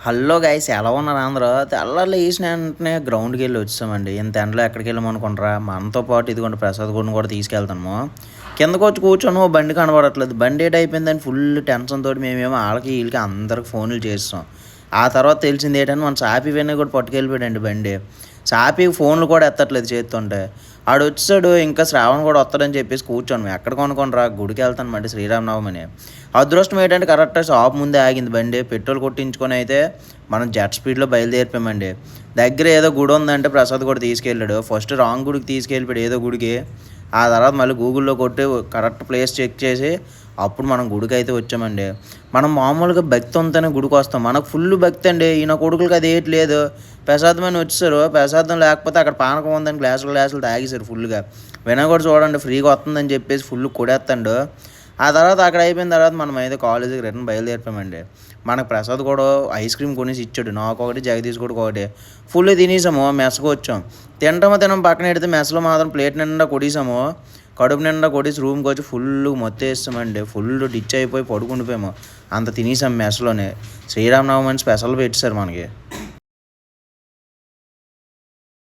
Hello guys, ఎలా ఉన్నారు అందరూ? తెల్లారులు లేసిన వెంటనే గ్రౌండ్కి వెళ్ళి వచ్చామండి. ఇంత ఎండలో ఎక్కడికి వెళ్ళమనుకుంటారా? మనతో పాటు ఇదిగోండి ప్రసాద్ గుడిని కూడా తీసుకెళ్తాము. కిందకు వచ్చి కూర్చొని ఓ బండి కనబడట్లేదు. బండి ఏట్ అయిపోయిందని ఫుల్ టెన్షన్ తోటి మేమేమో వాళ్ళకి వీళ్ళకి అందరికి ఫోన్లు చేస్తాం. ఆ తర్వాత తెలిసింది ఏంటంటే మన సాపి వెన్నీ కూడా పట్టుకెళ్ళిపోయాడండి బండి. సాపికి ఫోన్లు కూడా ఎత్తట్లేదు చేస్తుంటే. ఆడు వచ్చాడు, ఇంకా శ్రావణ్ కూడా వస్తాడని చెప్పేసి కూర్చోను. ఎక్కడ కొనుక్కొని గుడికి వెళ్తాను మళ్ళీ శ్రీరామనవమని. అదృష్టం ఏంటంటే కరెక్ట్గా షాప్ ముందే ఆగింది బండి. పెట్రోల్ కొట్టించుకొని అయితే మనం జెట్ స్పీడ్లో బయలుదేరిపోయామండి. దగ్గర ఏదో గుడి ఉందంటే ప్రసాద్ కూడా తీసుకెళ్ళాడు. ఫస్ట్ రాంగ్ గుడికి తీసుకెళ్ళిపోయాడు ఏదో గుడికి. ఆ తర్వాత మళ్ళీ గూగుల్లో కొట్టి కరెక్ట్ ప్లేస్ చెక్ చేసి అప్పుడు మనం గుడికి అయితే వచ్చామండి. మనం మామూలుగా భక్తి ఉంటేనే గుడికి వస్తాం. మనకు ఫుల్ భక్తి అండి. ఈయన కొడుకులకి అది ఏంటి లేదు. ప్రసాదం అని వచ్చేసారు. ప్రసాదం లేకపోతే అక్కడ పానకం ఉందని గ్లాసులు తాగేశారు ఫుల్గా. వినయ్ చూడండి ఫ్రీగా వస్తుందని చెప్పేసి ఫుల్ కొడేస్తాడు. ఆ తర్వాత అక్కడ అయిపోయిన తర్వాత మనం అయితే కాలేజీకి రిటర్న్ బయలుదేరిపోయామండి. మనకు ప్రసాద్ కూడా ఐస్ క్రీమ్ కొనేసి ఇచ్చాడు. నాకు ఒకటి, జగదీష్ కూడా ఒకటి. ఫుల్ తినేసాము. మెస్కు వచ్చాం. తినడం పక్కన పెడితే మెస్లో మాత్రం ప్లేట్ నిండా కొడేసాము. కడుపు నిండా కొట్టేసి రూమ్కి వచ్చి ఫుల్ మొత్తేస్తామండి. ఫుల్ డిచ్ అయిపోయి పడుకుండిపోయాము. అంత తినేసాం మెస్లోనే. శ్రీరామనవమి స్పెషల్ పెట్టేశారు మనకి.